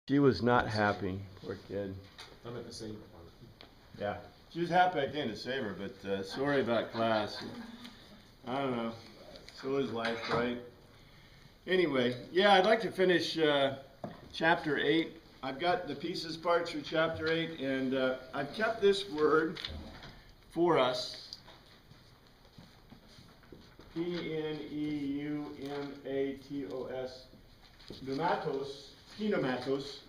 She was not happy, poor kid. I'm at the same part. Yeah, she was happy I came to save her, but sorry about class. I don't know. So is life, right? Anyway, yeah, I'd like to finish chapter 8. I've got the pieces parts for chapter 8, and I've kept this word for us. Pneumatos, pneumatos,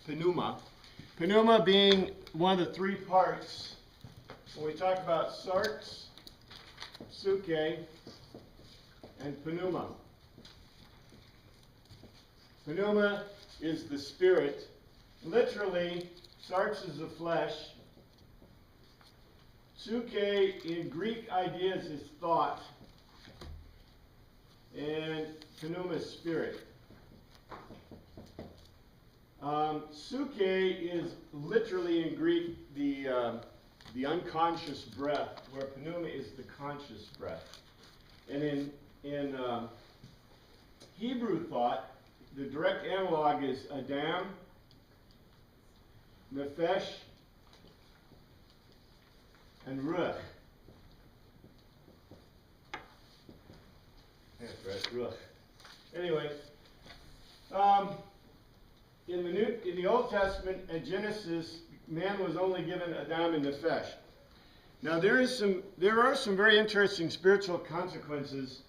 pneuma. Pneuma being one of the three parts when we talk about sarx, suke, and pneuma. Pneuma is the spirit. Literally, sarx is the flesh. Suke in Greek ideas is thought. And pneuma is spirit. Suke is literally in Greek the unconscious breath, where pneuma is the conscious breath. And in Hebrew thought, the direct analog is Adam, Nefesh, and Ruach. That's right, Ruach. Anyway, in the Old Testament and Genesis, man was only given Adam and Nefesh. Now there are some very interesting spiritual consequences,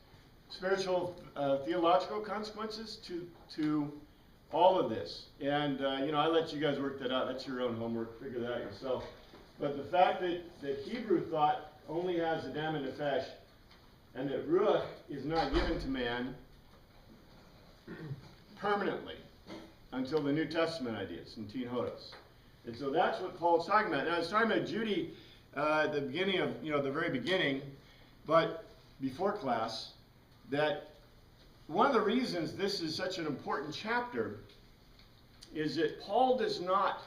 theological consequences to all of this. And I let you guys work that out. That's your own homework. Figure that out yourself. But the fact that Hebrew thought only has Adam and Nefesh, and that Ruach is not given to man permanently until the New Testament ideas in Teen Hodos. And so that's what Paul's talking about. Now, I was talking about Judy at the beginning of, the very beginning, but before class, that one of the reasons this is such an important chapter is that Paul does not,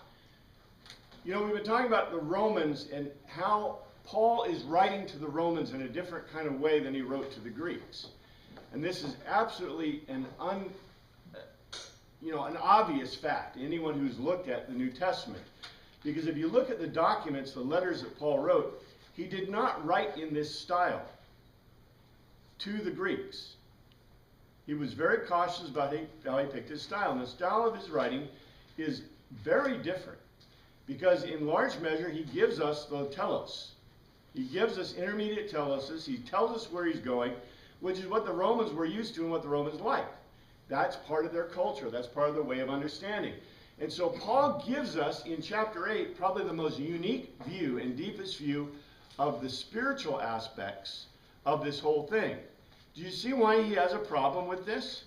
we've been talking about the Romans and how Paul is writing to the Romans in a different kind of way than he wrote to the Greeks. And this is absolutely an obvious fact to anyone who's looked at the New Testament. Because if you look at the documents, the letters that Paul wrote, he did not write in this style to the Greeks. He was very cautious about how he picked his style. And the style of his writing is very different. Because in large measure, he gives us the telos. He gives us intermediate teloses. He tells us where he's going, which is what the Romans were used to and what the Romans liked. That's part of their culture. That's part of their way of understanding. And so Paul gives us in chapter 8 probably the most unique view and deepest view of the spiritual aspects of this whole thing. Do you see why he has a problem with this?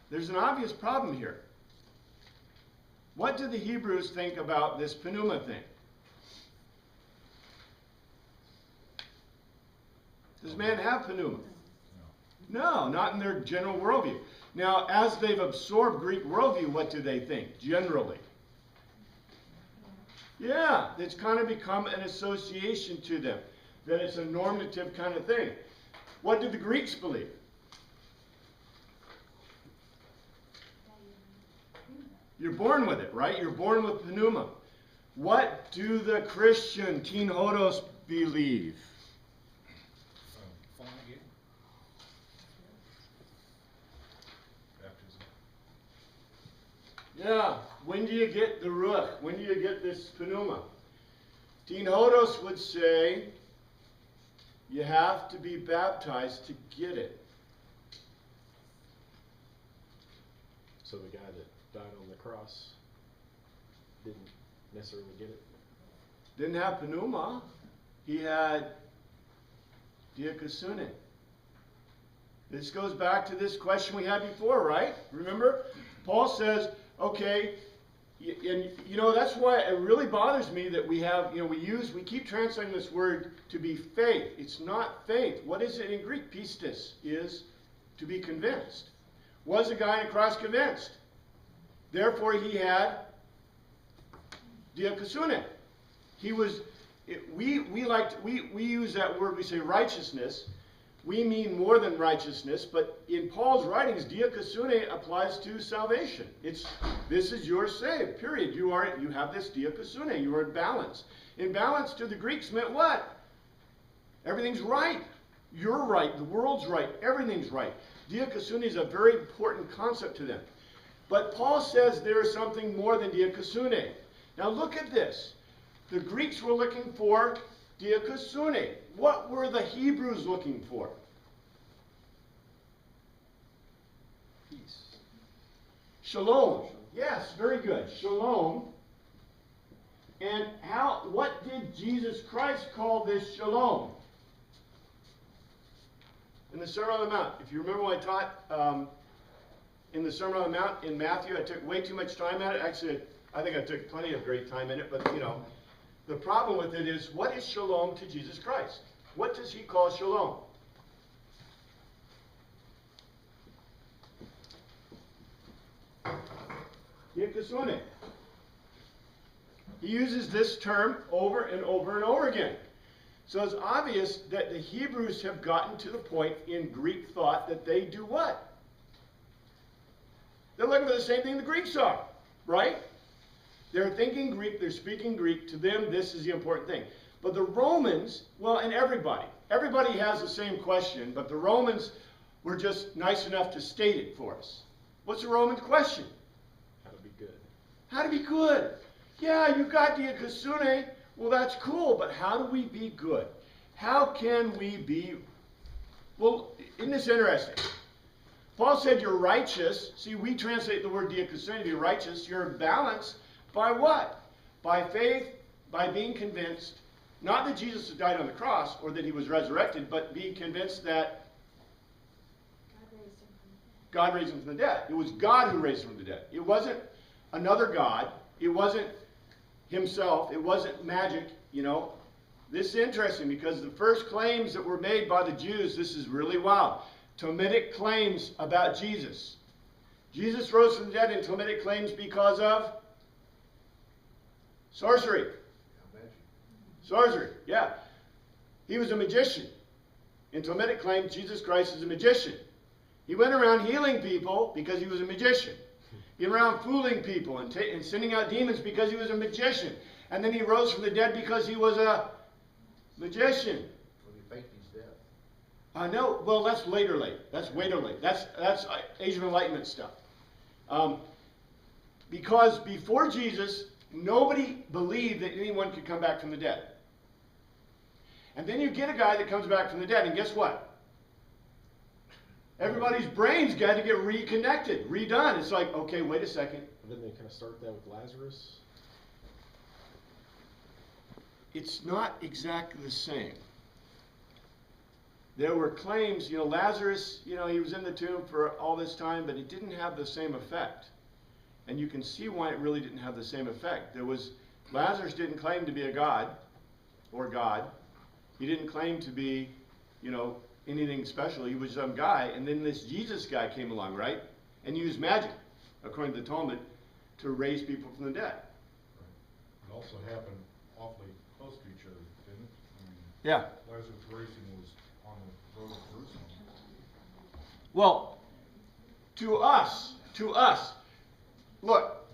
There's an obvious problem here. What do the Hebrews think about this pneuma thing? Does man have pneuma? No, not in their general worldview. Now, as they've absorbed Greek worldview, what do they think, generally? Yeah, it's kind of become an association to them, that it's a normative kind of thing. What did the Greeks believe? You're born with it, right? You're born with pneuma. What do the Christian Teen Hodos believe? Yeah, when do you get the Ruach? When do you get this pneuma? Teen Hodos would say you have to be baptized to get it. So the guy that died on the cross didn't necessarily get it? Didn't have pneuma. He had diakosune. This goes back to this question we had before, right? Remember? Paul says, okay, and that's why it really bothers me that we have, we keep translating this word to be faith. It's not faith. What is it in Greek? Pistis is to be convinced. Was a guy on a cross convinced? Therefore he had diakosune. He was, we use that word, we say righteousness, we mean more than righteousness, but in Paul's writings, dikaiosune applies to salvation. This is your saved, period. You have this dikaiosune, you are in balance. In balance to the Greeks meant what? Everything's right. You're right, the world's right, everything's right. Dikaiosune is a very important concept to them. But Paul says there is something more than dikaiosune. Now look at this. The Greeks were looking for dikaiosune. What were the Hebrews looking for? Peace. Shalom. Yes, very good. Shalom. And what did Jesus Christ call this shalom? In the Sermon on the Mount. If you remember what I taught in the Sermon on the Mount in Matthew, I took way too much time at it. Actually, I think I took plenty of great time in it, but the problem with it is, what is shalom to Jesus Christ? What does he call shalom? Dikaiosune. He uses this term over and over and over again. So it's obvious that the Hebrews have gotten to the point in Greek thought that they do what? They're looking for the same thing the Greeks are, right? They're thinking Greek, they're speaking Greek. To them, this is the important thing. But the Romans, well, and everybody has the same question, but the Romans were just nice enough to state it for us. What's the Roman question? How to be good. How to be good. Yeah, you got dikaiosune. Well, that's cool, but how do we be good? How can we be... Well, isn't this interesting? Paul said you're righteous. See, we translate the word dikaiosune to be righteous. You're balanced by what? By faith, by being convinced, not that Jesus died on the cross or that he was resurrected, but being convinced that God raised him from the dead. It was God who raised him from the dead. It wasn't another God. It wasn't himself. It wasn't magic, This is interesting because the first claims that were made by the Jews, this is really wild. Talmudic claims about Jesus. Jesus rose from the dead in Talmudic claims because of sorcery. Sorcery, yeah. He was a magician. In Talmudic claims, Jesus Christ is a magician. He went around healing people because he was a magician. He went around fooling people and sending out demons because he was a magician. And then he rose from the dead because he was a magician. Well, he faked his death. I know. Well, that's later late. That's later late. That's Age of Enlightenment stuff. Because before Jesus, nobody believed that anyone could come back from the dead. And then you get a guy that comes back from the dead, and guess what? Everybody's brains got to get reconnected, redone. It's like, okay, wait a second. And then they kind of start that with Lazarus. It's not exactly the same. There were claims, Lazarus, he was in the tomb for all this time, but it didn't have the same effect. And you can see why it really didn't have the same effect. Lazarus didn't claim to be a god, or God. He didn't claim to be, anything special. He was some guy, and then this Jesus guy came along, right? And used magic, according to the Talmud, to raise people from the dead. It also happened awfully close to each other, didn't it? Yeah. Lazarus' raising was on the road to Jerusalem. Well, to us, look,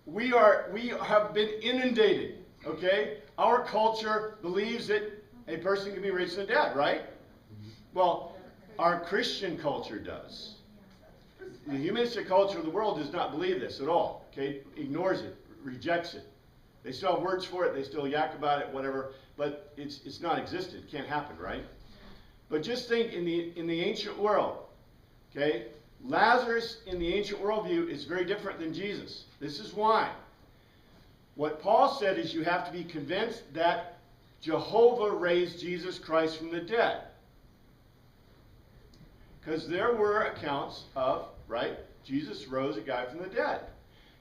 we have been inundated, okay? Our culture believes that a person can be raised from the dead, right? Well, our Christian culture does. The humanistic culture of the world does not believe this at all, okay? Ignores it, rejects it. They still have words for it, they still yak about it, whatever, but it's not existent. It can't happen, right? But just think in the ancient world, okay? Lazarus in the ancient worldview is very different than Jesus. This is why. What Paul said is you have to be convinced that Jehovah raised Jesus Christ from the dead. Because there were accounts of, right, Jesus rose a guy from the dead.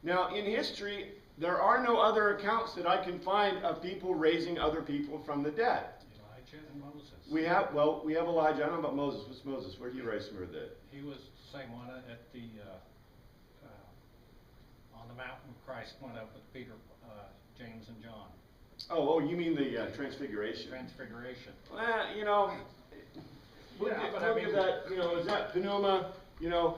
Now, in history, there are no other accounts that I can find of people raising other people from the dead. Elijah and Moses. We have Elijah. I don't know about Moses. What's Moses? Where did he raise from the dead? He was the same one at the on the mountain. Christ went up with Peter, James, and John. Oh, you mean the Transfiguration? Transfiguration. Well, Look Yeah, at, but I look mean- at that, you know, is that Pneuma, you know,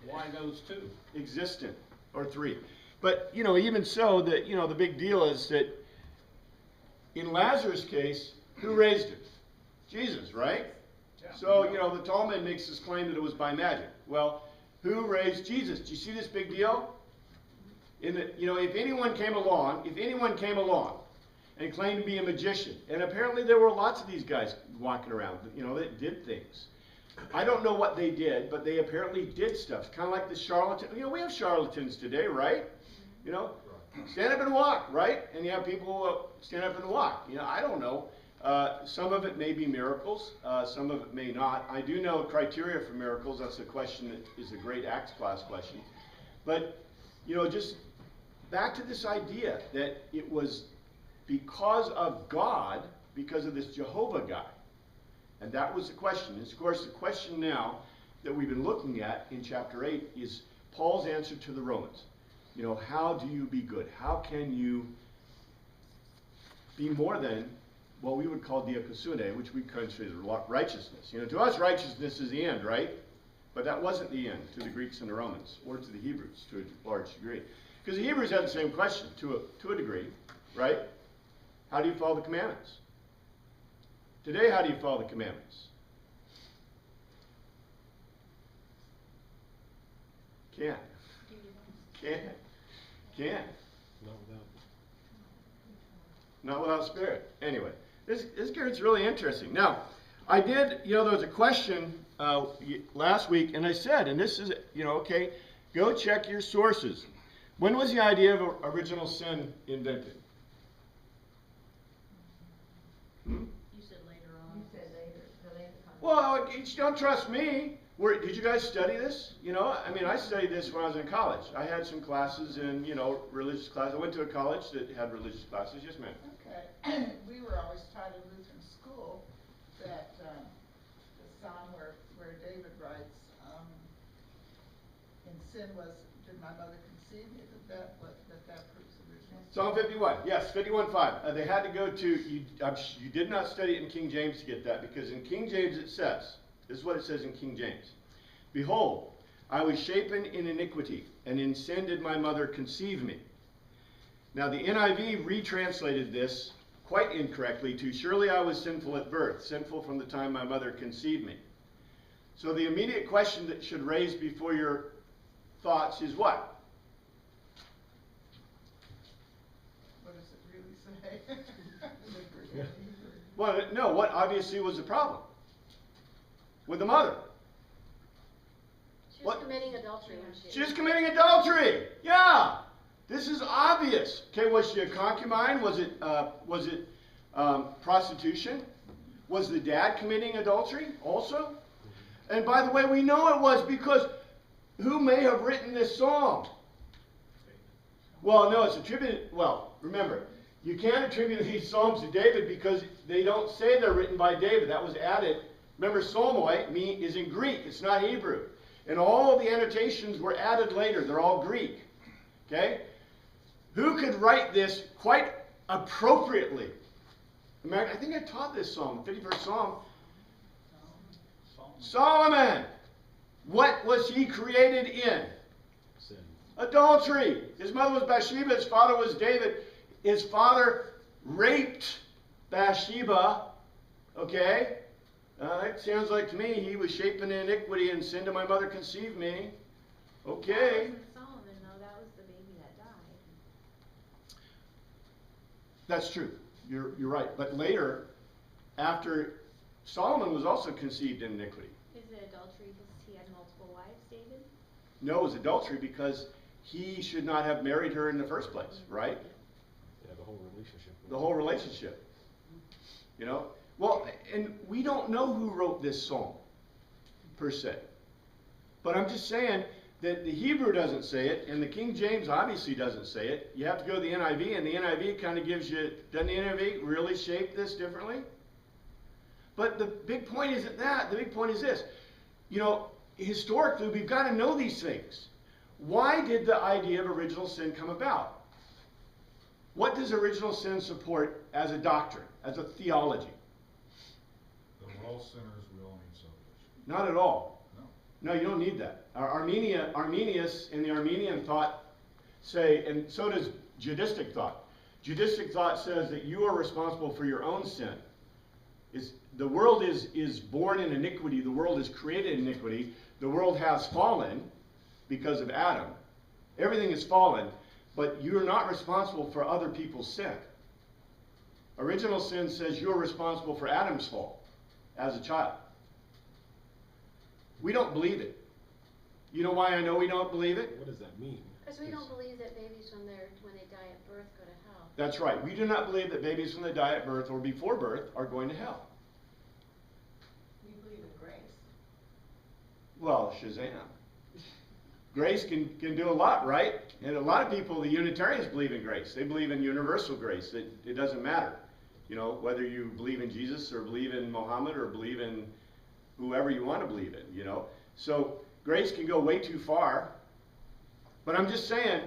Why those two? existent, or three? But, you know, even so, that, you know, the big deal is that in Lazarus' case, who raised him? Jesus, right? Yeah. So, you know, the Talmud makes this claim that it was by magic. Well, who raised Jesus? Do you see this big deal? In the, you know, if anyone came along and claimed to be a magician, and apparently there were lots of these guys walking around, you know, that did things. I don't know what they did, but they apparently did stuff. Kind of like the charlatan. You know, we have charlatans today, right? You know, stand up and walk, right? And you have people stand up and walk. You know, I don't know. Some of it may be miracles. Some of it may not. I do know criteria for miracles. That's a question that is a great Acts class question. But, you know, just back to this idea that it was because of God, because of this Jehovah guy. And that was the question. And of course, the question now that we've been looking at in chapter 8 is Paul's answer to the Romans. You know, how do you be good? How can you be more than what we would call diakosune, which we consider righteousness? You know, to us, righteousness is the end, right? But that wasn't the end to the Greeks and the Romans, or to the Hebrews to a large degree. Because the Hebrews had the same question to a degree, right? How do you follow the commandments? Today, how do you follow the commandments? Can't. Not without. Not without spirit. Anyway, this gets really interesting. Now, I did, you know, there was a question last week, and I said, and this is, you know, okay, go check your sources. When was the idea of original sin invented? You said later on. You said later, the later conversation. Well, you don't trust me. Did you guys study this? You know, I mean, I studied this when I was in college. I had some classes in, you know, religious classes. I went to a college that had religious classes. Yes, ma'am. Okay, we were always taught in Lutheran school that, the psalm where David writes, in sin was, did my mother conceive me, that proves original. Psalm 51, yes, 51:5. They had to go to, you did not study it in King James to get that, because in King James it says, this is what it says in King James. Behold, I was shapen in iniquity, and in sin did my mother conceive me. Now the NIV retranslated this quite incorrectly to, surely I was sinful at birth, sinful from the time my mother conceived me. So the immediate question that should raise before your thoughts is what? What does it really say? Well, no, what obviously was the problem? With the mother. She was What? committing adultery when she. She was committing adultery. Yeah. This is obvious. Okay, was she a concubine? Was it prostitution? Was the dad committing adultery also? And by the way, we know it was because who may have written this song? Well, no, it's attributed, well, remember, you can't attribute these psalms to David because they don't say they're written by David. That was added. Remember, psalmoi is in Greek. It's not Hebrew. And all of the annotations were added later. They're all Greek. Okay? Who could write this quite appropriately? I think I taught this psalm, the 51st Psalm. Solomon. What was he created in? Sin. Adultery. His mother was Bathsheba. His father was David. His father raped Bathsheba. Okay? It sounds like to me he was shapen in iniquity and sin to my mother conceived me. Okay. That wasn't Solomon, though. That was the baby that died. That's true. You're right. But later, after Solomon was also conceived in iniquity. Is it adultery because he had multiple wives, David? No, it was adultery because he should not have married her in the first place, right? Yeah, the whole relationship. The whole relationship. You know? Well, and we don't know who wrote this psalm, per se. But I'm just saying that the Hebrew doesn't say it, and the King James obviously doesn't say it. You have to go to the NIV, and the NIV kind of gives you, doesn't the NIV really shape this differently? But the big point isn't that. The big point is this. You know, historically, we've got to know these things. Why did the idea of original sin come about? What does original sin support as a doctrine, as a theology? That we're We're all sinners, we all need salvation. Not at all. No. No, you don't need that. Arminius and the Armenian thought say, and so does Judistic thought. Judistic thought says that you are responsible for your own sin. The world is born in iniquity. The world is created in iniquity. The world has fallen because of Adam. Everything is fallen, but you're not responsible for other people's sin. Original sin says you're responsible for Adam's fall as a child. We don't believe it. You know why I know we don't believe it? What does that mean? Because we don't believe that babies when they die at birth go to hell. That's right. We do not believe that babies when they die at birth or before birth are going to hell. We believe in grace. Well, Shazam. Grace can do a lot, right? And a lot of people, the Unitarians, believe in grace. They believe in universal grace. It doesn't matter. You know, whether you believe in Jesus or believe in Muhammad or believe in whoever you want to believe in, you know. So grace can go way too far. But I'm just saying,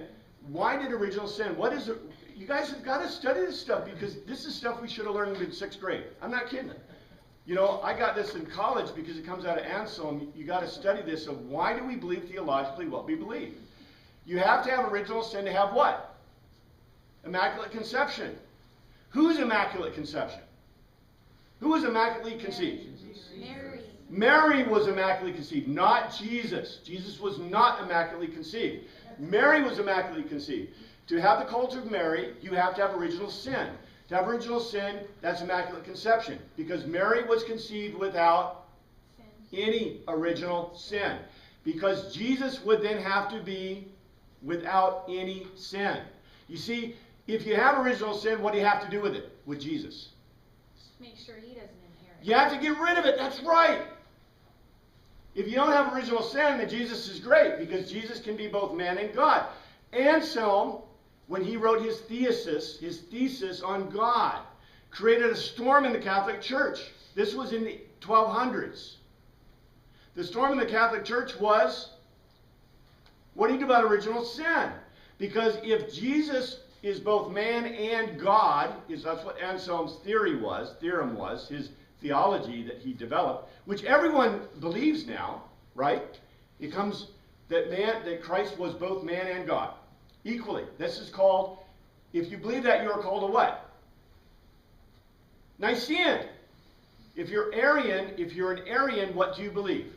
why did original sin? What is it? You guys have got to study this stuff because this is stuff we should have learned in 6th grade. I'm not kidding. You know, I got this in college because it comes out of Anselm. You got to study this of why do we believe theologically what we believe. You have to have original sin to have what? Immaculate conception. Whose immaculate conception? Who was immaculately conceived? Mary. Mary was immaculately conceived, not Jesus. Jesus was not immaculately conceived. Mary was immaculately conceived. To have the cult of Mary, you have to have original sin. To have original sin, that's immaculate conception. Because Mary was conceived without any original sin. Because Jesus would then have to be without any sin. You see, if you have original sin, what do you have to do with it? With Jesus? Just make sure he doesn't inherit. You have to get rid of it. That's right. If you don't have original sin, then Jesus is great because Jesus can be both man and God. Anselm, when he wrote his thesis on God, created a storm in the Catholic Church. This was in the 1200s. The storm in the Catholic Church was, what do you do about original sin? Because if Jesus is both man and God, that's what Anselm's theorem was, his theology that he developed, which everyone believes now, right? It comes that Christ was both man and God, equally. This is called, if you believe that, you are called a what? Nicene. If you're an Arian, what do you believe?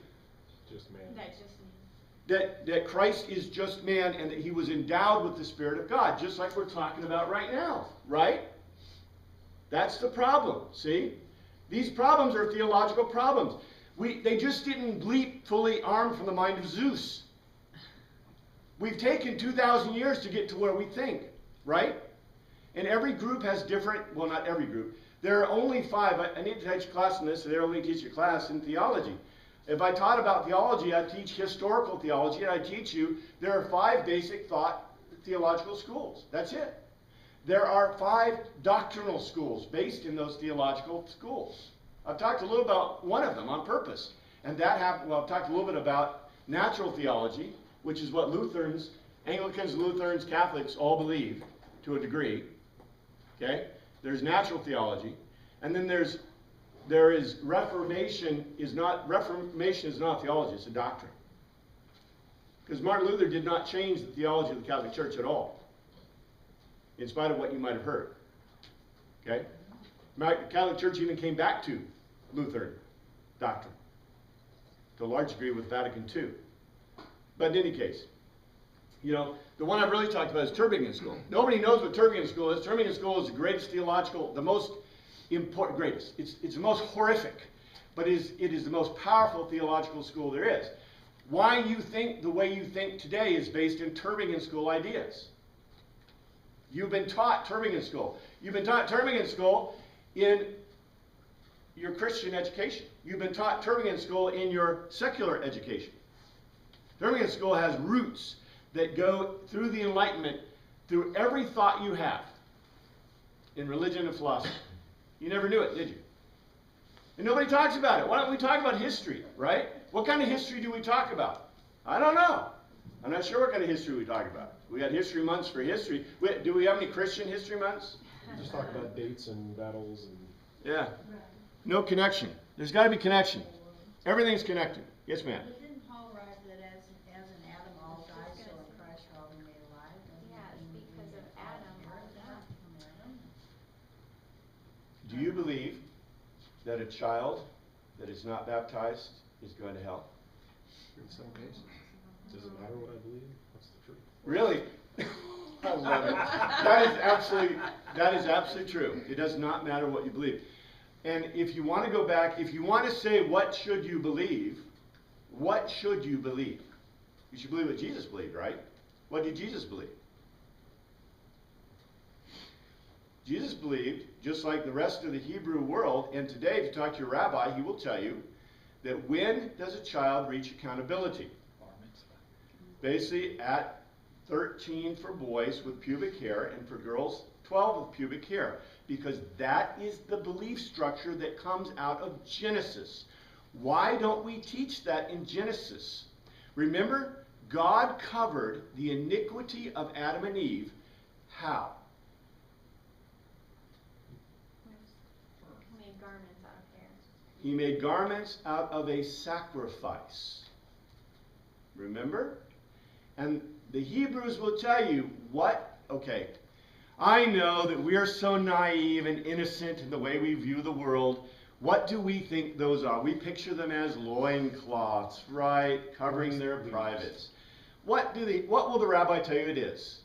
Just man. That just means. That Christ is just man and that he was endowed with the Spirit of God, just like we're talking about right now, right? That's the problem, see? These problems are theological problems. They just didn't leap fully armed from the mind of Zeus. We've taken 2,000 years to get to where we think, right? And every group has different, well, not every group. There are only 5. I need to teach a class on this, so they only teach a class in theology. If I taught about theology, I'd teach historical theology, and I'd teach you there are 5 basic theological schools. That's it. There are 5 doctrinal schools based in those theological schools. I've talked a little about one of them on purpose. And that happened, well, I've talked a little bit about natural theology, which is what Lutherans, Anglicans, Lutherans, Catholics all believe to a degree. Okay? There's natural theology. And then there is Reformation is not theology, it's a doctrine. Because Martin Luther did not change the theology of the Catholic Church at all, in spite of what you might have heard. Okay? The Catholic Church even came back to Lutheran doctrine, to a large degree with Vatican II. But in any case, you know, the one I've really talked about is Tübingen School. Nobody knows what Tübingen School is. Tübingen School is the greatest theological, the most important, greatest. It's the most horrific, but it is the most powerful theological school there is. Why you think the way you think today is based in Tübingen School ideas. You've been taught Tübingen School. You've been taught Tübingen School in your Christian education. You've been taught Tübingen School in your secular education. Tübingen School has roots that go through the Enlightenment, through every thought you have in religion and philosophy. You never knew it, did you? And nobody talks about it. Why don't we talk about history, right? What kind of history do we talk about? I don't know. I'm not sure what kind of history we talk about. We got history months for history. Do we have any Christian history months? Just talk about dates and battles and Yeah. No connection. There's got to be connection. Everything's connected. Yes, ma'am. But didn't Paul write that as in Adam all died, so in Christ shall all be made alive? Doesn't Yeah, that it's mean because of Adam all died. From Adam? Do you believe that a child that is not baptized is going to hell? In some cases. Does it matter what I believe? What's the truth? Really? I love it. That is absolutely true. It does not matter what you believe. And if you want to go back, if you want to say what should you believe, what should you believe? You should believe what Jesus believed, right? What did Jesus believe? Jesus believed, just like the rest of the Hebrew world, and today if you talk to your rabbi, he will tell you that when does a child reach accountability? Bar mitzvah. Basically at 13 for boys with pubic hair, and for girls 12 with pubic hair, because that is the belief structure that comes out of Genesis. Why don't we teach that in Genesis? Remember, God covered the iniquity of Adam and Eve. How? He made garments out of hair. He made garments out of a sacrifice. Remember? And the Hebrews will tell you what, okay, I know that we are so naive and innocent in the way we view the world. What do we think those are? We picture them as loincloths, right? Covering their privates. What will the rabbi tell you it is?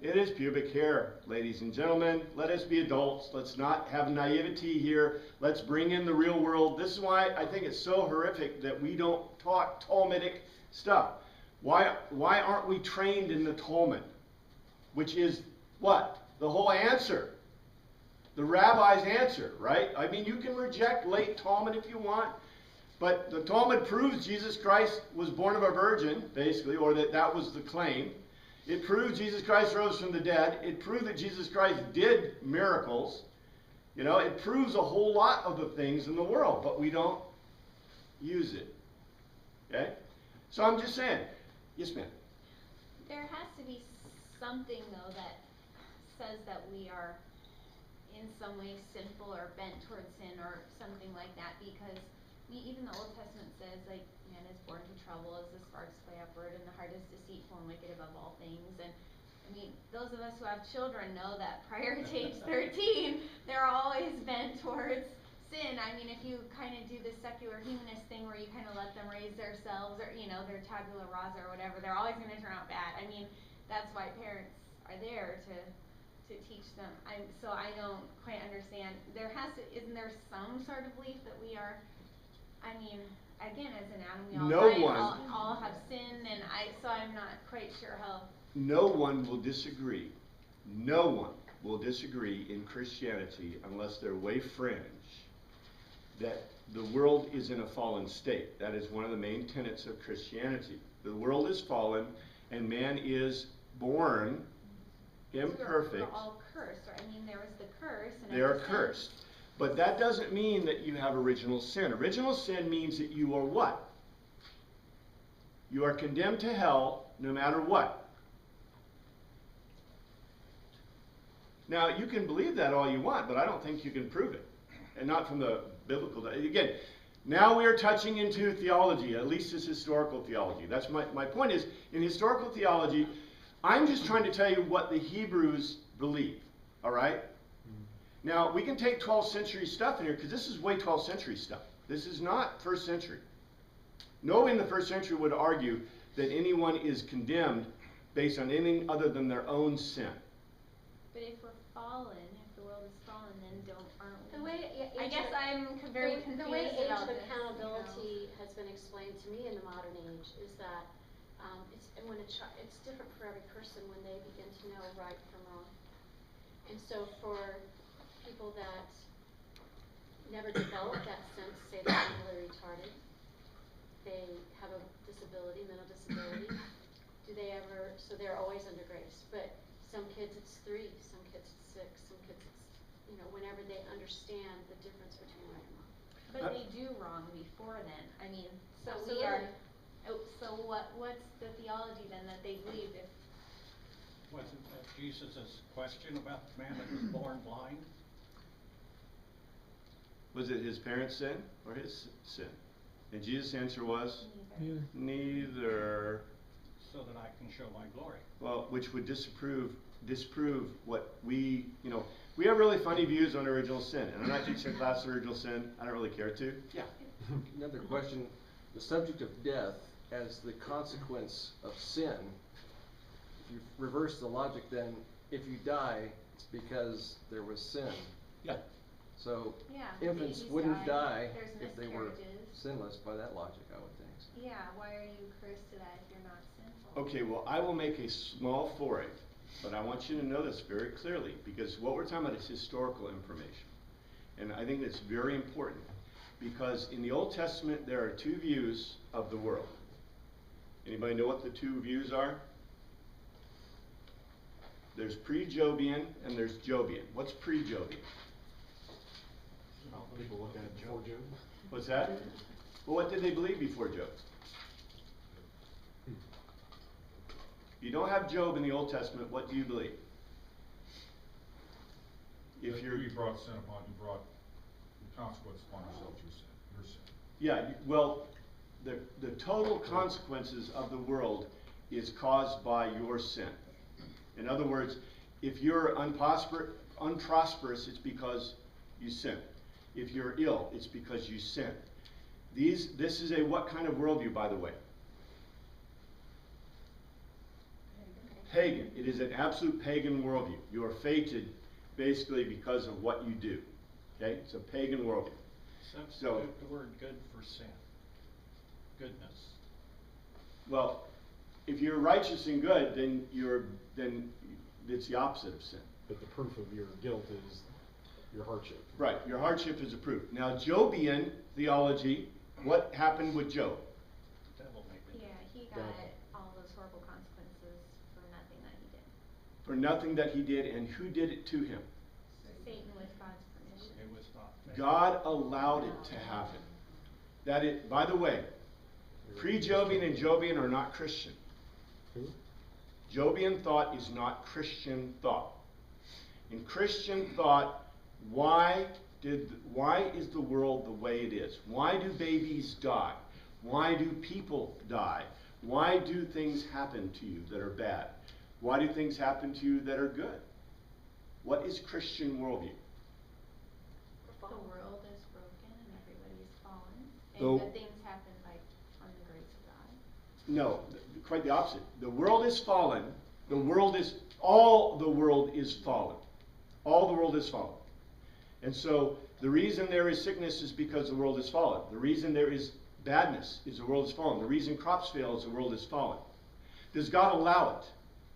It is pubic hair, ladies and gentlemen. Let us be adults. Let's not have naivety here. Let's bring in the real world. This is why I think it's so horrific that we don't talk Talmudic stuff. Why aren't we trained in the Talmud? Which is what? The whole answer. The rabbi's answer, right? I mean, you can reject late Talmud if you want, but the Talmud proves Jesus Christ was born of a virgin, basically, or that was the claim. It proves Jesus Christ rose from the dead. It proved that Jesus Christ did miracles. You know, it proves a whole lot of the things in the world, but we don't use it. Okay? So I'm just saying. Yes, ma'am. There has to be something, though, that says that we are in some way sinful or bent towards sin or something like that, because even the Old Testament says, like, man is born to trouble as the sparks fly upward, and the heart is deceitful and wicked above all things. And I mean, those of us who have children know that prior to age 13, they're always bent towards sin. I mean, if you kind of do the secular humanist thing where you kind of let them raise themselves, or, you know, their tabula rasa or whatever, they're always going to turn out bad. I mean, that's why parents are there to teach them. So I don't quite understand. Isn't there some sort of belief that we are, I mean, again, as an Adam, we all have sin, and so I'm not quite sure how. No one will disagree. No one will disagree in Christianity unless they're way fringe that the world is in a fallen state. That is one of the main tenets of Christianity. The world is fallen, and man is born imperfect. We're all cursed, right? I mean, there was the curse. And They are cursed. But that doesn't mean that you have original sin. Original sin means that you are what? You are condemned to hell no matter what. Now, you can believe that all you want, but I don't think you can prove it. And not from the biblical. Again, now we are touching into theology, at least it's historical theology. That's my point is, in historical theology, I'm just trying to tell you what the Hebrews believe, all right? Now, we can take 12th century stuff in here, because this is way 12th century stuff. This is not 1st century. No one in the 1st century would argue that anyone is condemned based on anything other than their own sin. But if we're fallen, if the world is fallen, then aren't we? The way I guess I'm very confused the way age about of this, accountability has been explained to me in the modern age is that it's different for every person when they begin to know right from wrong. And so for people that never develop that sense, say they're mentally retarded, they have a disability, mental disability, so they're always under grace. But some kids it's 3, some kids it's 6, some kids it's, whenever they understand the difference between right and wrong. But they do wrong before then. I mean, so Absolutely. we are. So what's the theology then that they believed? If Wasn't that Jesus' question about the man that was born blind? Was it his parents' sin or his sin? And Jesus' answer was, neither. So that I can show my glory. Well, which would disprove what we have really funny views on original sin. And I'm not teaching a class on original sin. I don't really care to. Yeah. Another question, the subject of death as the consequence of sin, if you reverse the logic then, if you die, it's because there was sin. Yeah. So Yeah, infants babies die die, there's if they were miscarriages. sinless by that logic, I would think. Yeah, why are you cursed to that if you're not sinful? Okay, well, I will make a small foray, but I want you to know this very clearly, because what we're talking about is historical information. And I think it's very important, because in the Old Testament, there are two views of the world. Anybody know what the two views are? There's pre-Jobian and there's Jobian. What's pre-Jobian? People look at it before Job. What's that? Well, what did they believe before Job? You don't have Job in the Old Testament. What do you believe? If you're, You brought sin upon, you brought the consequence upon yourself through sin, your sin. yeah, well, the total consequences of the world is caused by your sin. In other words, if you're unprosperous, it's because you sin. If you're ill, it's because you sin. This is a what kind of worldview, by the way? Pagan. It is an absolute pagan worldview. You are fated basically because of what you do. Okay? It's a pagan worldview. Substitute the word good for sin. Goodness. Well, if you're righteous and good, then it's the opposite of sin. But the proof of your guilt is your hardship. Right. Your hardship is a proof. Now, Jobian theology, what happened with Job? The devil made me. Yeah, he got all those horrible consequences for nothing that he did. For nothing that he did, and who did it to him? Satan with God's permission. It was not fair. God allowed it to happen. By the way, pre-Jobian and Jobian are not Christian. Who? Jobian thought is not Christian thought. In Christian thought, why is the world the way it is? Why do babies die? Why do people die? Why do things happen to you that are bad? Why do things happen to you that are good? What is Christian worldview? The world is broken and everybody is fallen. And So- good things happen on the grace of God. No, quite the opposite. The world is fallen. All the world is fallen. All the world is fallen. And so the reason there is sickness is because the world is fallen. The reason there is badness is the world is fallen. The reason crops fail is the world is fallen. Does God allow it?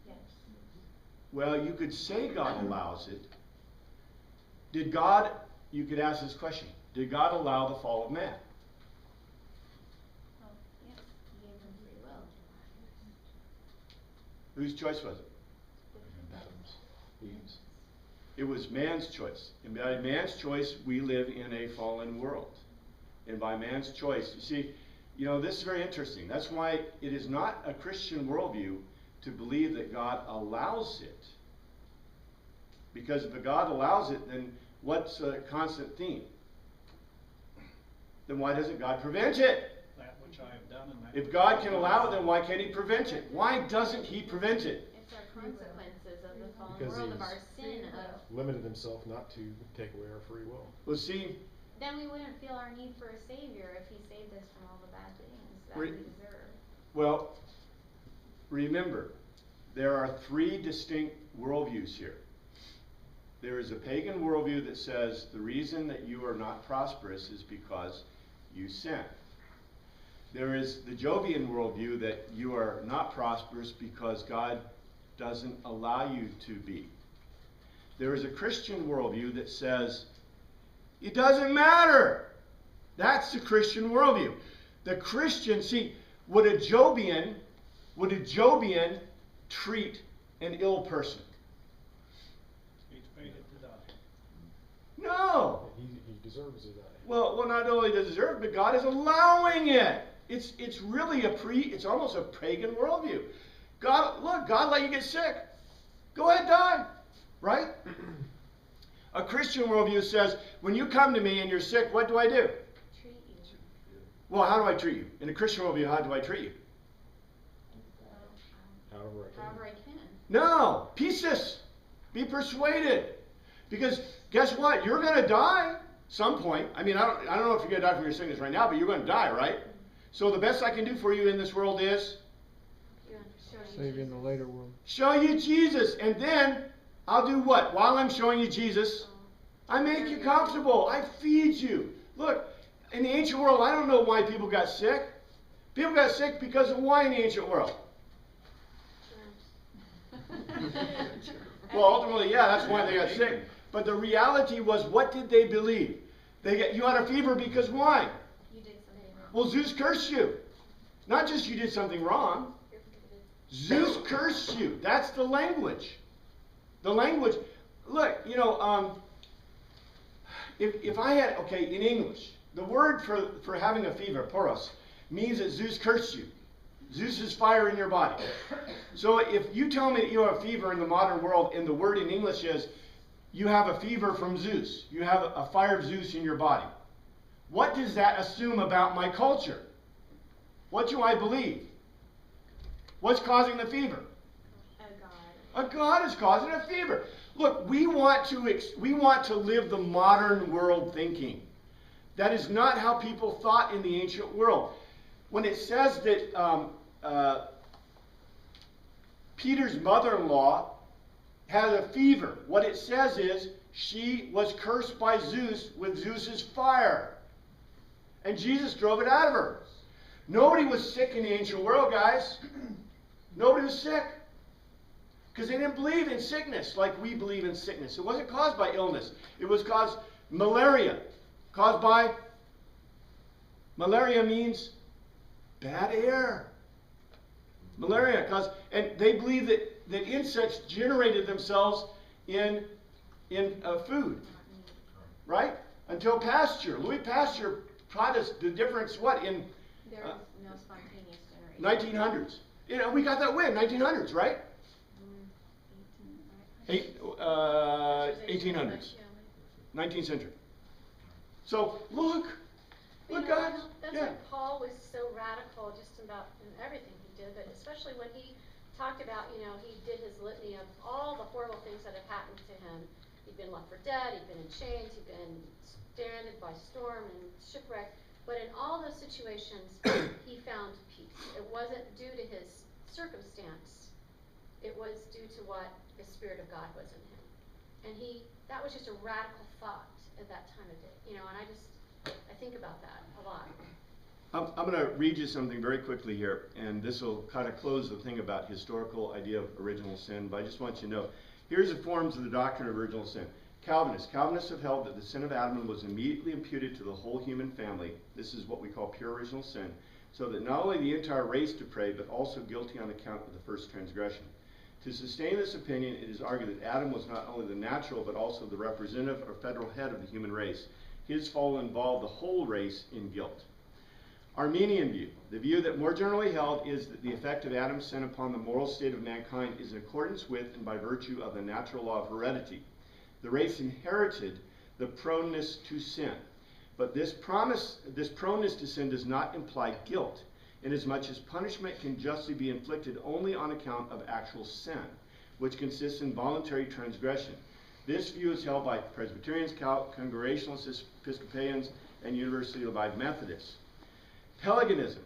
Yes. Well, you could say God allows it. You could ask this question, did God allow the fall of man? Well, yes, he gave them free will. Whose choice was it? Adam's, Eve's. It was man's choice. And by man's choice, we live in a fallen world. And by man's choice, you see, this is very interesting. That's why it is not a Christian worldview to believe that God allows it. Because if God allows it, then what's a constant theme? Then why doesn't God prevent it? That which I have done and that. If God can allow it, then why can't he prevent it? Why doesn't he prevent it? It's our consequences of the fallen Because world, of he's our sin, of Limited himself not to take away our free will. Well, see, then we wouldn't feel our need for a savior if he saved us from all the bad things that Re- we deserve. well, remember, there are three distinct worldviews here. There is a pagan worldview that says the reason that you are not prosperous is because you sin. There is the Jobian worldview that you are not prosperous because God doesn't allow you to be. There is a Christian worldview that says it doesn't matter. That's the Christian worldview. The Christian, see, would a Jobian treat an ill person? He's fated to die. No. He deserves it. Well, not only does it deserve it, but God is allowing it. It's really it's almost a pagan worldview. God let you get sick. Go ahead, die. Right? A Christian worldview says, when you come to me and you're sick, what do I do? Treat you. Well, how do I treat you? In a Christian worldview, how do I treat you? However I can. No, pieces. Be persuaded. Because guess what? You're going to die some point. I mean, I don't know if you're going to die from your sickness right now, but you're going to die, right? So the best I can do for you in this world is Save you in the later world. show you Jesus. And then I'll do what? While I'm showing you Jesus, I make you comfortable. I feed you. Look, in the ancient world, I don't know why people got sick. People got sick because of why in the ancient world? Well, ultimately, yeah, that's why they got sick. But the reality was, what did they believe? You had a fever because why? You did something wrong. Well, Zeus cursed you. Not just you did something wrong. Zeus cursed you. That's the language. The language. Look, you know, if I had, okay, in English, the word for having a fever, poros, means that Zeus cursed you. Zeus is fire in your body. So if you tell me that you have a fever in the modern world, and the word in English is, you have a fever from Zeus. You have a fire of Zeus in your body. What does that assume about my culture? What do I believe? What's causing the fever? A god. A god is causing a fever. Look, we want to live the modern world thinking. That is not how people thought in the ancient world. When it says that Peter's mother-in-law had a fever, what it says is she was cursed by Zeus with Zeus's fire. And Jesus drove it out of her. Nobody was sick in the ancient world, guys. Nobody was sick. Because they didn't believe in sickness like we believe in sickness. It wasn't caused by illness. It was caused malaria. Caused by, malaria means bad air. Malaria caused, and they believe that insects generated themselves in food. Right? Until Pasteur. Louis Pasteur taught us the difference, what, in There was no spontaneous generation. 1900s. You know, we got that win, 1900s, right? 1800s. 19th century. So, look, guys. That's Yeah. why Paul was so radical just about in everything he did, but especially when he talked about, you know, he did his litany of all the horrible things that had happened to him. He'd been left for dead, he'd been in chains, he'd been stranded by storm and shipwreck. But in all those situations, he found peace. It wasn't due to his circumstance. It was due to what the Spirit of God was in him. And that was just a radical thought at that time of day. You know, and I think about that a lot. I'm going to read you something very quickly here, and this will kind of close the thing about historical idea of original sin, but I just want you to know, here's the forms of the doctrine of original sin. Calvinists have held that the sin of Adam was immediately imputed to the whole human family. This is what we call pure original sin, so that not only the entire race depraved, but also guilty on account of the first transgression. To sustain this opinion, it is argued that Adam was not only the natural, but also the representative or federal head of the human race. His fall involved the whole race in guilt. Armenian view. The view that more generally held is that the effect of Adam's sin upon the moral state of mankind is in accordance with and by virtue of the natural law of heredity. The race inherited the proneness to sin. But this proneness to sin does not imply guilt, inasmuch as punishment can justly be inflicted only on account of actual sin, which consists in voluntary transgression. This view is held by Presbyterians, Congregationalists, Episcopalians, and University of Live Methodists. Pelagianism.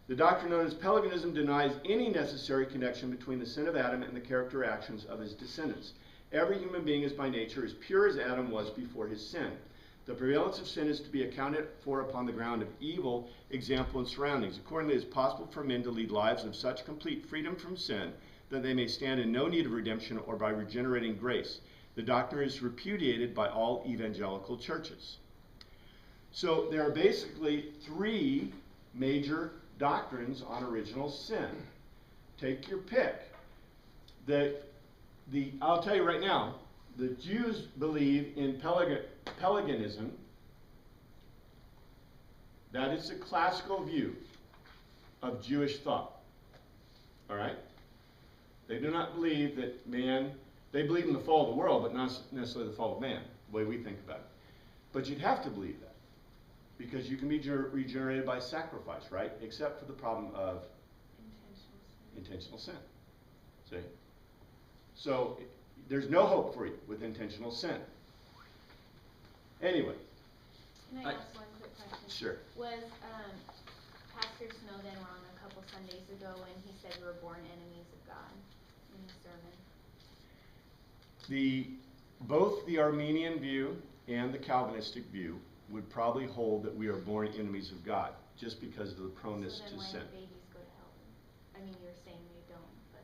The doctrine known as Pelagianism denies any necessary connection between the sin of Adam and the character actions of his descendants. Every human being is by nature as pure as Adam was before his sin. The prevalence of sin is to be accounted for upon the ground of evil, example, and surroundings. Accordingly, it is possible for men to lead lives of such complete freedom from sin that they may stand in no need of redemption or by regenerating grace. The doctrine is repudiated by all evangelical churches. So there are basically three major doctrines on original sin. Take your pick. I'll tell you right now, the Jews believe in Pelagianism. That is the classical view of Jewish thought. All right? They do not believe that man, they believe in the fall of the world, but not necessarily the fall of man. the way we think about it. But you'd have to believe that, because you can be regenerated by sacrifice, right? Except for the problem of intentional sin. See? So there's no hope for you with intentional sin. Anyway. Can I ask one quick question? Sure. Was Pastor Snowden wrong a couple Sundays ago when he said we were born enemies of God in his sermon? Both the Armenian view and the Calvinistic view would probably hold that we are born enemies of God, just because of the proneness So then to why sin. do babies go to hell? I mean, you were saying they don't, but.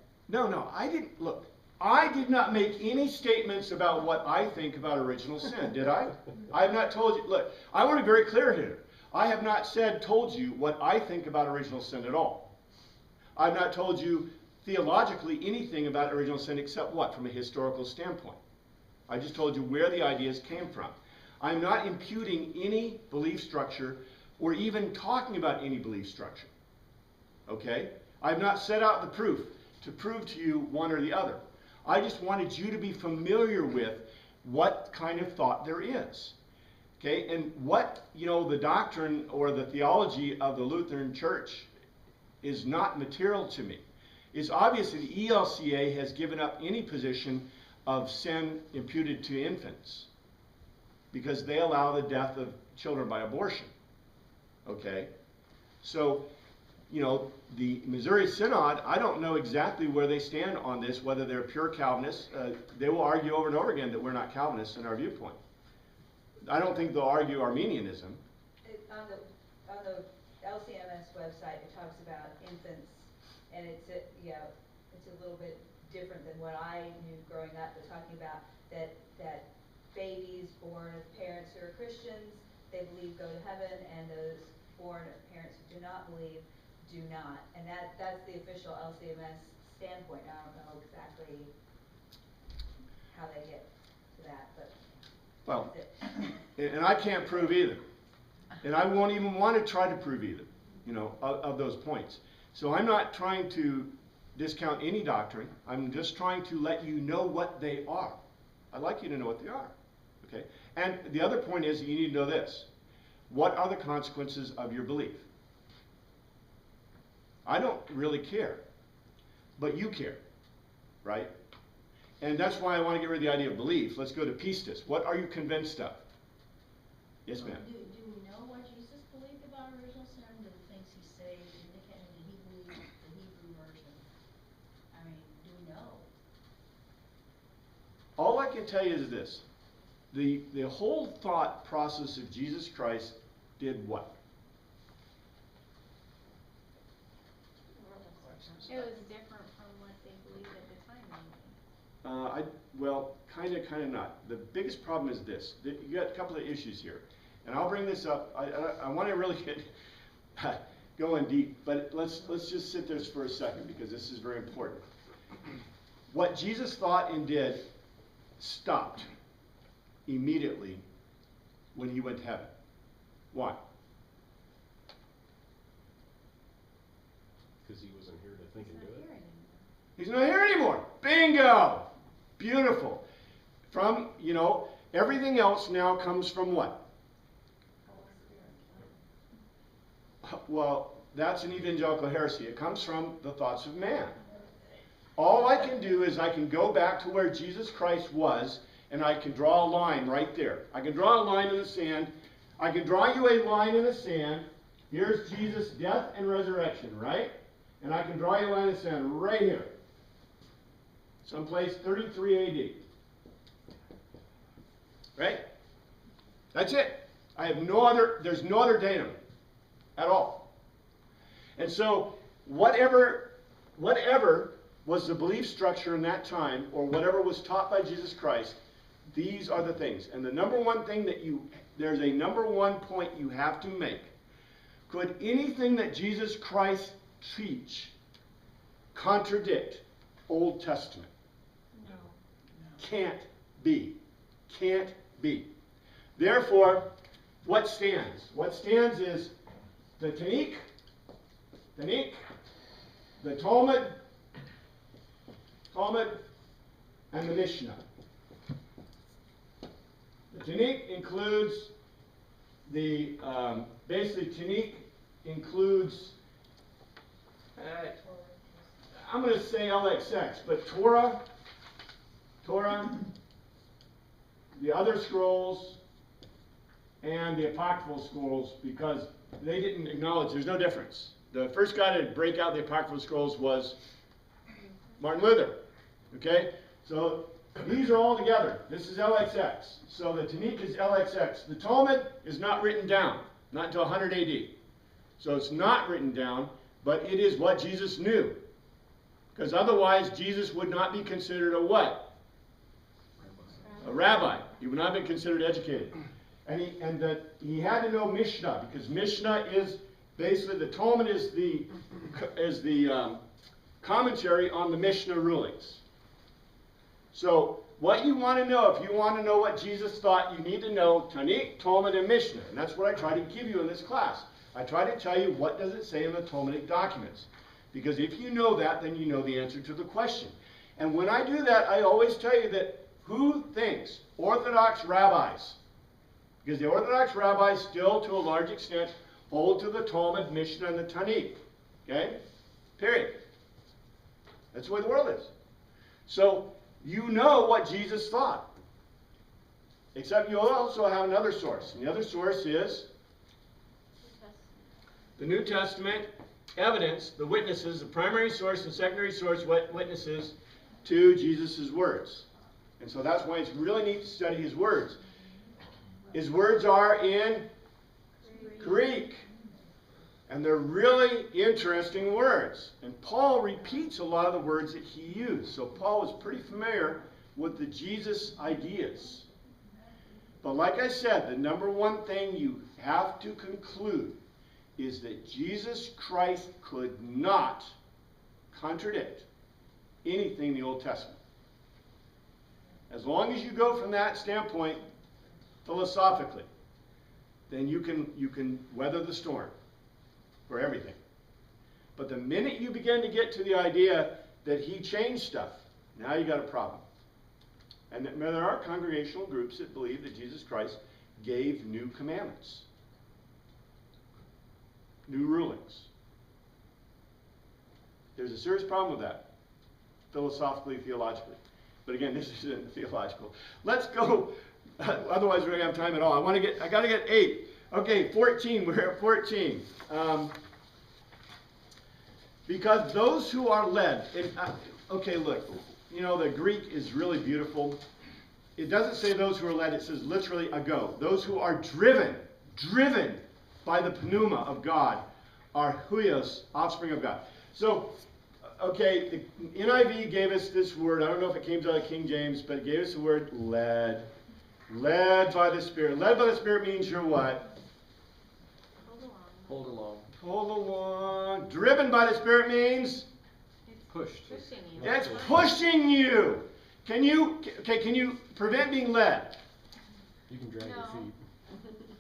No, I didn't, look, I did not make any statements about what I think about original sin, did I? I have not told you, look, I want to be very clear here. I have not told you what I think about original sin at all. I've not told you theologically anything about original sin except what? From a historical standpoint. I just told you where the ideas came from. I'm not imputing any belief structure or even talking about any belief structure. Okay? I've not set out the proof to prove to you one or the other. I just wanted you to be familiar with what kind of thought there is. Okay? And what, the doctrine or the theology of the Lutheran Church is not material to me. It's obvious that the ELCA has given up any position of sin imputed to infants, because they allow the death of children by abortion. Okay? So, the Missouri Synod, I don't know exactly where they stand on this, whether they're pure Calvinists. They will argue over and over again that we're not Calvinists in our viewpoint. I don't think they'll argue Arminianism. On the LCMS website, it talks about infants, and it's a little bit different than what I knew growing up. They're talking about that babies born of parents who are Christians, they believe go to heaven, and those born of parents who do not believe do not. And that's the official LCMS standpoint. I don't know exactly how they get to that, but Well, that's it. and I can't prove either. And I won't even want to try to prove either, of those points. So I'm not trying to discount any doctrine. I'm just trying to let you know what they are. I'd like you to know what they are. Okay? And the other point is, you need to know this. What are the consequences of your belief? I don't really care, but you care, right? And that's why I want to get rid of the idea of belief. Let's go to pistis. What are you convinced of? Yes, ma'am. Do we know what Jesus believed about original sin? Do the things he said, did he believe the Hebrew version? I mean, do we know? All I can tell you is this. The whole thought process of Jesus Christ did what? It was different from what they believed at the time, maybe. Well, kind of not. The biggest problem is this. You got a couple of issues here. And I'll bring this up. I want to really get going deep, but let's just sit there for a second, because this is very important. What Jesus thought and did stopped immediately when he went to heaven. Why? Because he wasn't here to think and do it. He's not here anymore. Bingo! Beautiful. From, everything else now comes from what? Well, that's an evangelical heresy. It comes from the thoughts of man. All I can do is I can go back to where Jesus Christ was, and I can draw a line right there. I can draw a line in the sand. I can draw you a line in the sand. Here's Jesus' death and resurrection, right? And I can draw you a line in the sand right here. Someplace 33 AD. Right? That's it. I have there's no other datum at all. And so whatever was the belief structure in that time, or whatever was taught by Jesus Christ, these are the things. And the number one thing there's a number one point you have to make. Could anything that Jesus Christ teach contradict Old Testament? No. Can't be. Can't be. Therefore, what stands? What stands is the Tanakh, the Talmud, and the Mishnah. Tanakh includes the, basically Tanakh includes, I'm going to say LXX, but Torah, the other scrolls, and the apocryphal scrolls, because they didn't acknowledge, there's no difference. The first guy to break out the apocryphal scrolls was Martin Luther. Okay? So these are all together. This is LXX. So the Tanakh is LXX. The Talmud is not written down, not until 100 AD. So it's not written down, but it is what Jesus knew. Because otherwise, Jesus would not be considered a what? A rabbi. He would not have been considered educated. And he had to know Mishnah, because Mishnah is basically, the Talmud is the commentary on the Mishnah rulings. So what you want to know, if you want to know what Jesus thought, you need to know Tanakh, Talmud, and Mishnah. And that's what I try to give you in this class. I try to tell you what does it say in the Talmudic documents. Because if you know that, then you know the answer to the question. And when I do that, I always tell you that who thinks? Orthodox rabbis. Because the Orthodox rabbis still, to a large extent, hold to the Talmud, Mishnah, and the Tanakh. Okay? Period. That's the way the world is. So, you know what Jesus thought. Except you also have another source. And the other source is the New Testament evidence, the witnesses, the primary source and secondary source witnesses to Jesus' words. And so that's why it's really neat to study his words. His words are in Greek. And they're really interesting words. And Paul repeats a lot of the words that he used. So Paul was pretty familiar with the Jesus ideas. But like I said, the number one thing you have to conclude is that Jesus Christ could not contradict anything in the Old Testament. As long as you go from that standpoint philosophically, then you can weather the storm for everything. But the minute you begin to get to the idea that he changed stuff, now you got a problem. And there are congregational groups that believe that Jesus Christ gave new commandments, new rulings. There's a serious problem with that, philosophically, theologically. But again, this isn't theological. Let's go. Otherwise, we're going to have time at all. I got to get 8. Okay, 14. We're at 14. Because those who are led. Okay, look. You know, the Greek is really beautiful. It doesn't say those who are led. It says literally ago. Those who are driven by the pneuma of God are huios, offspring of God. So, okay, the NIV gave us this word. I don't know if it came out of King James, but it gave us the word led. Led by the Spirit. Led by the Spirit means you're what? Hold along. Hold along. Driven by the Spirit means? Pushed. Pushing you. It's pushing you. Can you prevent being led? You can drag your No. feet.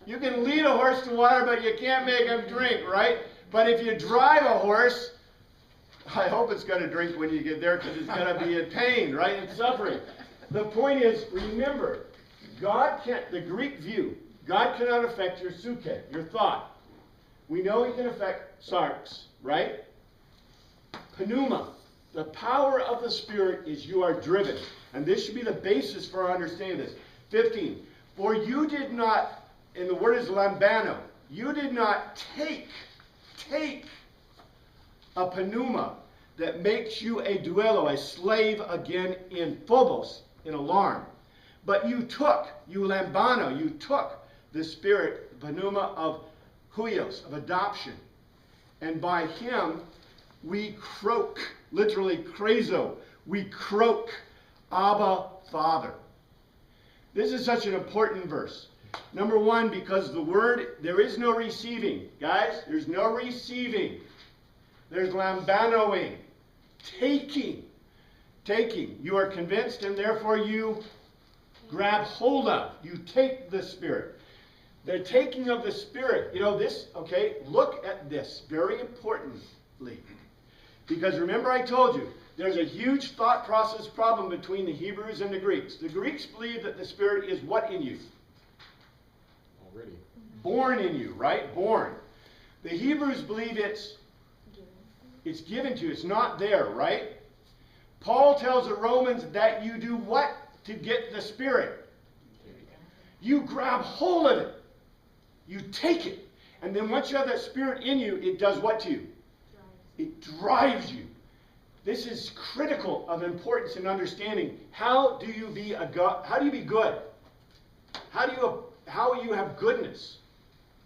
You can lead a horse to water, but you can't make him drink, right? But if you drive a horse, I hope it's going to drink when you get there, because it's going to be in pain, right? And suffering. The point is, remember, God can't, the Greek view, God cannot affect your suke, your thought. We know he can affect sarx, right? Pneuma. The power of the Spirit is you are driven. And this should be the basis for our understanding this. 15. For you did not, and the word is lambano, you did not take a pneuma that makes you a duello, a slave again in phobos, in alarm. But you lambano, you took the Spirit, pneuma of huios, of adoption. And by him, we croak, literally krezo, we croak, Abba, Father. This is such an important verse. Number one, because the word, there is no receiving. Guys, there's no receiving. There's lambanoing, taking. You are convinced and therefore you grab hold of. You take the Spirit. The taking of the Spirit. You know this, okay, look at this very importantly. Because remember I told you, there's a huge thought process problem between the Hebrews and the Greeks. The Greeks believe that the Spirit is what in you? already. Born in you, right? Born. The Hebrews believe it's given to you. It's not there, right? Paul tells the Romans that you do what to get the Spirit? You grab hold of it. You take it. And then once you have that Spirit in you, it does what to you? It drives you. This is critical of importance in understanding how do you be how do you be good? How you have goodness?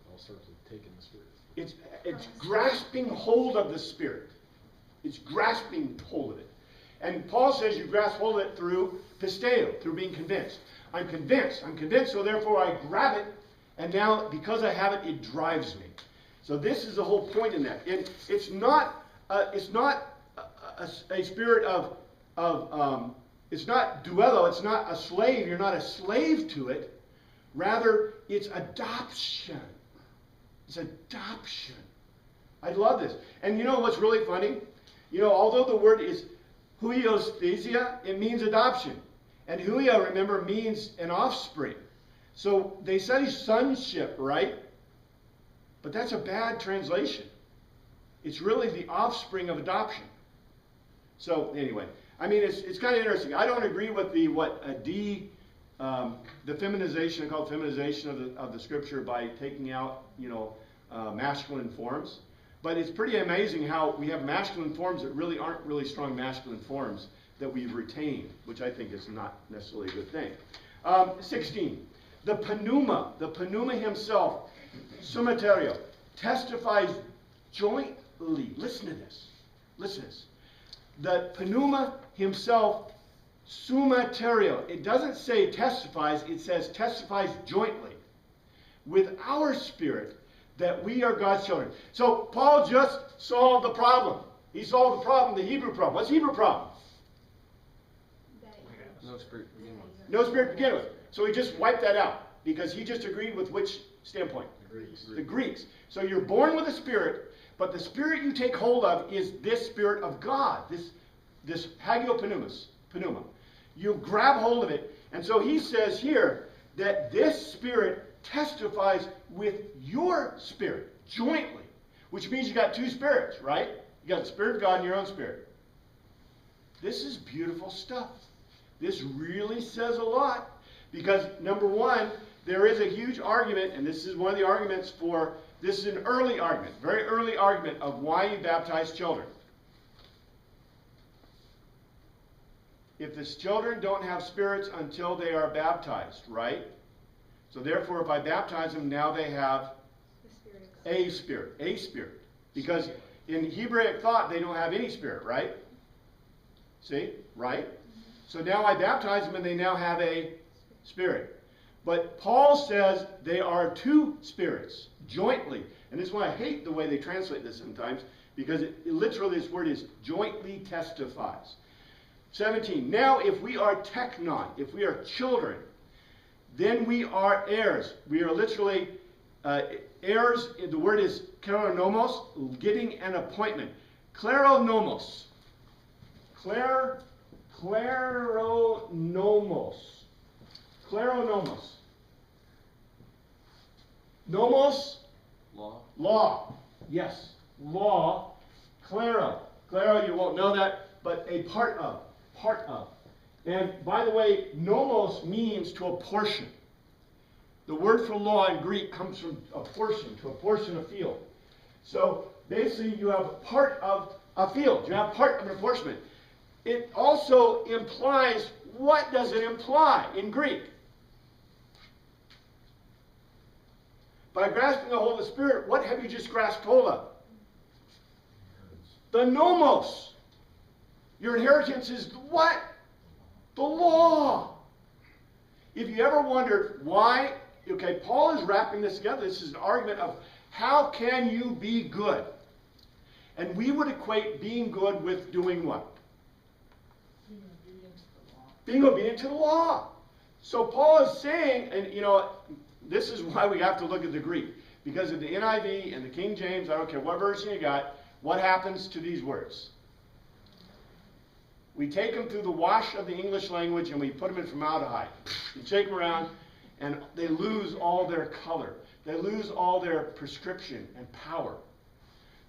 It all starts with taking the Spirit. It's grasping hold of the Spirit. It's grasping hold of it. And Paul says you grasp hold of it through pisteo, through being convinced. I'm convinced, so therefore I grab it, and now because I have it, it drives me. So this is the whole point in that. It's not a spirit of it's not duello, it's not a slave, you're not a slave to it. Rather, it's adoption. It's adoption. I love this. And you know what's really funny? You know, although the word is huiothesia, it means adoption. And huia, remember, means an offspring. So they study sonship, right? But that's a bad translation. It's really the offspring of adoption. So anyway, I mean, it's kind of interesting. I don't agree with the feminization, called feminization of the scripture by taking out, masculine forms. But it's pretty amazing how we have masculine forms that really aren't really strong masculine forms that we've retained, which I think is not necessarily a good thing. 16. The pneuma himself, sumaterio, testifies jointly. Listen to this. The pneuma himself, sumaterio. It doesn't say testifies, it says testifies jointly with our spirit that we are God's children. So Paul just solved the problem. He solved the problem, the Hebrew problem. What's the Hebrew problem? No Spirit to begin with. No Spirit to begin with. So he just wiped that out because he just agreed with which standpoint? The Greeks. So you're born with a spirit, but the spirit you take hold of is this Spirit of God, this hagiopeneuma. You grab hold of it. And so he says here that this Spirit testifies with your spirit jointly, which means you got two spirits, right? You got the Spirit of God and your own spirit. This is beautiful stuff. This really says a lot because, number one, there is a huge argument, and this is one of the arguments this is an early argument, very early argument of why you baptize children. If the children don't have spirits until they are baptized, right? So therefore, if I baptize them, now they have a spirit. Because in Hebraic thought, they don't have any spirit, right? See? Right? So now I baptize them and they now have a spirit. But Paul says they are two spirits, jointly. And this is why I hate the way they translate this sometimes, because it literally, this word is jointly testifies. 17. Now if we are teknon, if we are children, then we are heirs. We are literally heirs. The word is kleronomos, getting an appointment. Kleronomos. Kleronomos. Nomos. Law. Yes. Law. Klero. Klero, you won't know that, but a part of. And by the way, nomos means to apportion. The word for law in Greek comes from apportion, to apportion a field. So basically you have part of a field. You have part of an apportionment. It also implies, what does it imply in Greek? By grasping a hold of the Spirit, what have you just grasped hold of? The nomos. Your inheritance is what? The law. If you ever wondered why, okay, Paul is wrapping this together. This is an argument of how can you be good? And we would equate being good with doing what? Being obedient to the law. So Paul is saying, and this is why we have to look at the Greek. Because in the NIV and the King James, I don't care what version you got, what happens to these words? We take them through the wash of the English language and we put them in formaldehyde. You shake them around and they lose all their color. They lose all their prescription and power.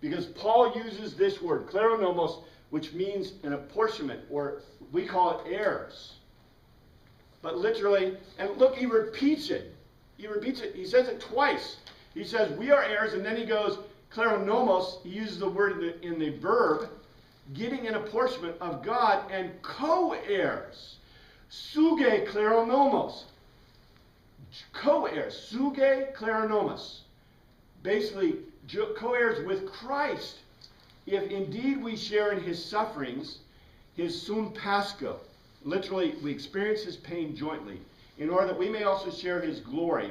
Because Paul uses this word, kleronomos, which means an apportionment, or we call it heirs. But literally, and look, he repeats it. He repeats it. He says it twice. He says, we are heirs, and then he goes, kleronomos, he uses the word in the verb, getting an apportionment of God, and co-heirs. Suge kleronomos. Co-heirs. Suge kleronomos. Basically, co-heirs with Christ, if indeed we share in his sufferings, his sum pasco. Literally, we experience his pain jointly, in order that we may also share his glory,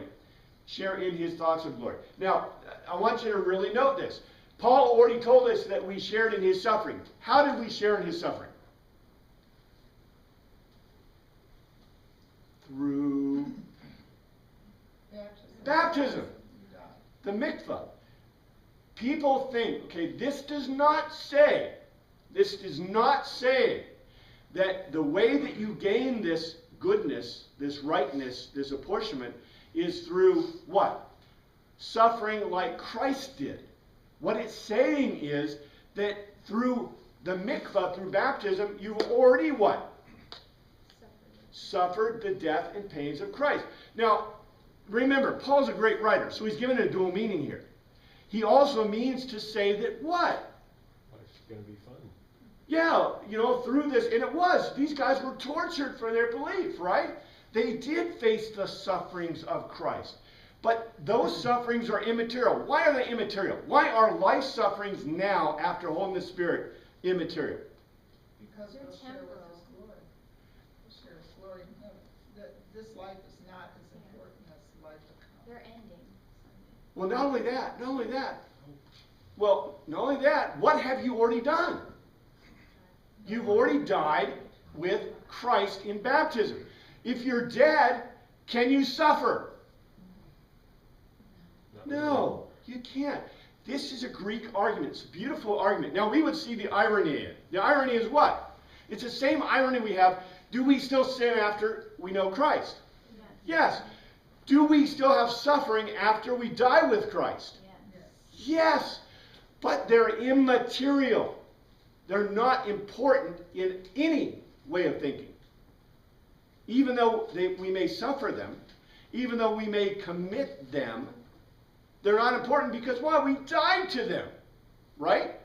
share in his thoughts of glory. Now, I want you to really note this. Paul already told us that we shared in his suffering. How did we share in his suffering? Through baptism. The mikvah. People think, okay, this does not say that the way that you gain this goodness, this rightness, this apportionment is through what? Suffering like Christ did. What it's saying is that through the mikvah, through baptism, you've already what? Suffered the death and pains of Christ. Now, remember, Paul's a great writer, so he's given a dual meaning here. He also means to say that what? Life's going to be fun. Yeah, through this, and it was. These guys were tortured for their belief, right? They did face the sufferings of Christ. But those sufferings are immaterial. Why are they immaterial? Why are life sufferings now, after holding the Spirit, immaterial? Because we'll share with his glory. We'll share his glory in heaven. This life is not as important as the life to come. They're ending. Well, not only that, what have you already done? You've already died with Christ in baptism. If you're dead, can you suffer? No, you can't. This is a Greek argument. It's a beautiful argument. Now, we would see the irony in it. The irony is what? It's the same irony we have. Do we still sin after we know Christ? Yes. Do we still have suffering after we die with Christ? Yes. But they're immaterial. They're not important in any way of thinking. Even though we may suffer them, even though we may commit them, they're not important because, well, we died to them, right?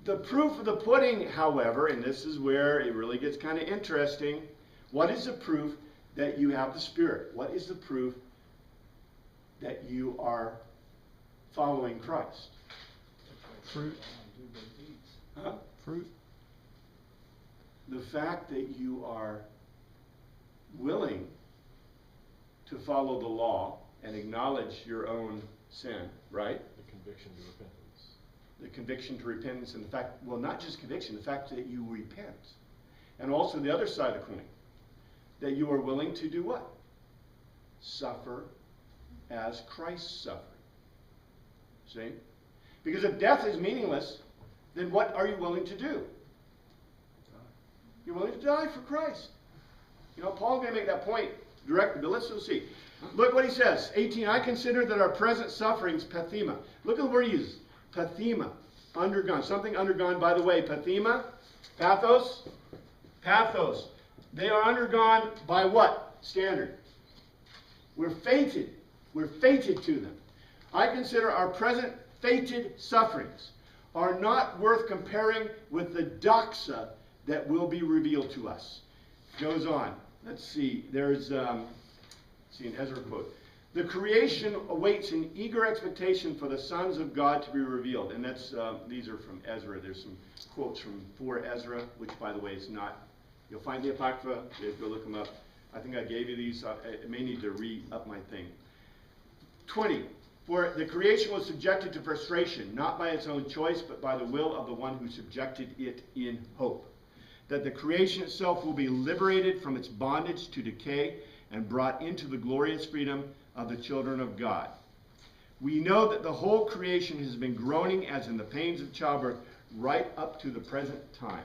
The proof of the pudding, however, and this is where it really gets kind of interesting, what is the proof that you have the Spirit? What is the proof that you are following Christ? Fruit. Huh? Fruit. The fact that you are willing to follow the law and acknowledge your own sin, right? The conviction to repentance. The conviction to repentance, and the fact, well, not just conviction, the fact that you repent. And also the other side of the coin, that you are willing to do what? Suffer as Christ suffered. See? Because if death is meaningless, then what are you willing to do? You're willing to die for Christ. Paul's going to make that point directly, but let's see. Look what he says. 18, I consider that our present sufferings, pathema. Look at the word he uses. Pathema. Undergone. Something undergone, by the way. Pathema. Pathos. Pathos. They are undergone by what standard? We're fated. We're fated to them. I consider our present fated sufferings are not worth comparing with the doxa that will be revealed to us. Goes on. Let's see. There's an Ezra quote. The creation awaits in eager expectation for the sons of God to be revealed. And that's these are from Ezra. There's some quotes from 4 Ezra, which, by the way, is not. You'll find the Apocrypha. Go look them up. I think I gave you these. I may need to re-up my thing. 20. For the creation was subjected to frustration, not by its own choice, but by the will of the one who subjected it in hope. That the creation itself will be liberated from its bondage to decay and brought into the glorious freedom of the children of God. We know that the whole creation has been groaning as in the pains of childbirth right up to the present time.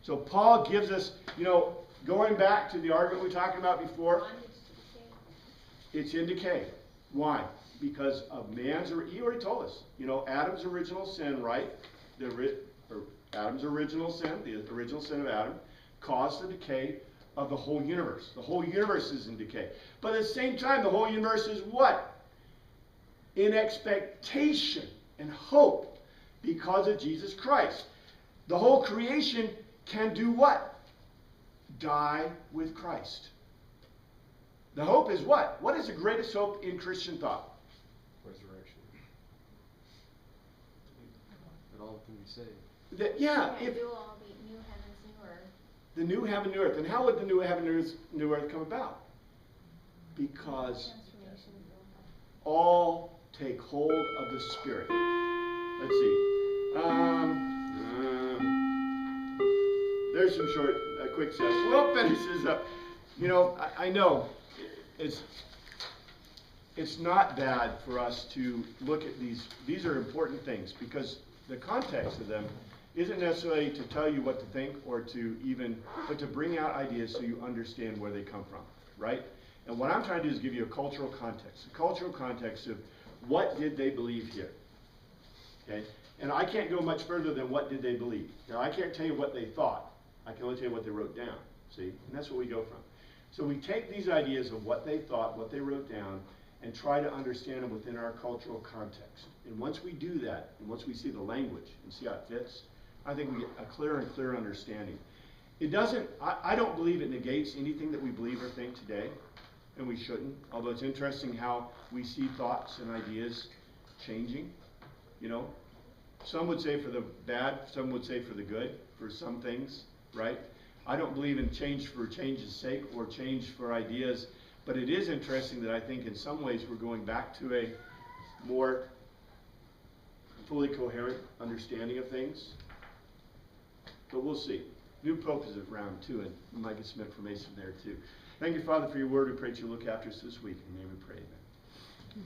So Paul gives us, going back to the argument we were talking about before, It's in decay. Why? Because of man's, he already told us, you know, Adam's original sin, right? Adam's original sin, the original sin of Adam, caused the decay of the whole universe. The whole universe is in decay. But at the same time, the whole universe is what? In expectation and hope because of Jesus Christ. The whole creation can do what? Die with Christ. The hope is what? What is the greatest hope in Christian thought? Resurrection. That all can be saved. That, if It will all be new heavens, new earth. the new heaven, new earth. And how would the new heaven, new earth come about? Because Transformation will happen. all take hold of the Spirit. Let's see. There's some short, quick steps. We'll finish this up. You know, I know it's not bad for us to look at these. These are important things because the context of them isn't necessarily to tell you what to think or to even, but to bring out ideas so you understand where they come from, right? And what I'm trying to do is give you a cultural context of what did they believe here, okay? And I can't go much further than what did they believe. Now, I can't tell you what they thought. I can only tell you what they wrote down, see? And that's what we go from. So we take these ideas of what they thought, what they wrote down, and try to understand them within our cultural context. And once we do that, and once we see the language and see how it fits, I think we get a clearer and clearer understanding. It doesn't, I don't believe it negates anything that we believe or think today, and we shouldn't, although it's interesting how we see thoughts and ideas changing, you know. Some would say for the bad, some would say for the good, for some things, right? I don't believe in change for change's sake or change for ideas, but it is interesting that I think in some ways we're going back to a more fully coherent understanding of things. But we'll see. New Pope is around too, and we might get some information there too. Thank you, Father, for your word. We pray that you look after us this week. In your name we pray, amen.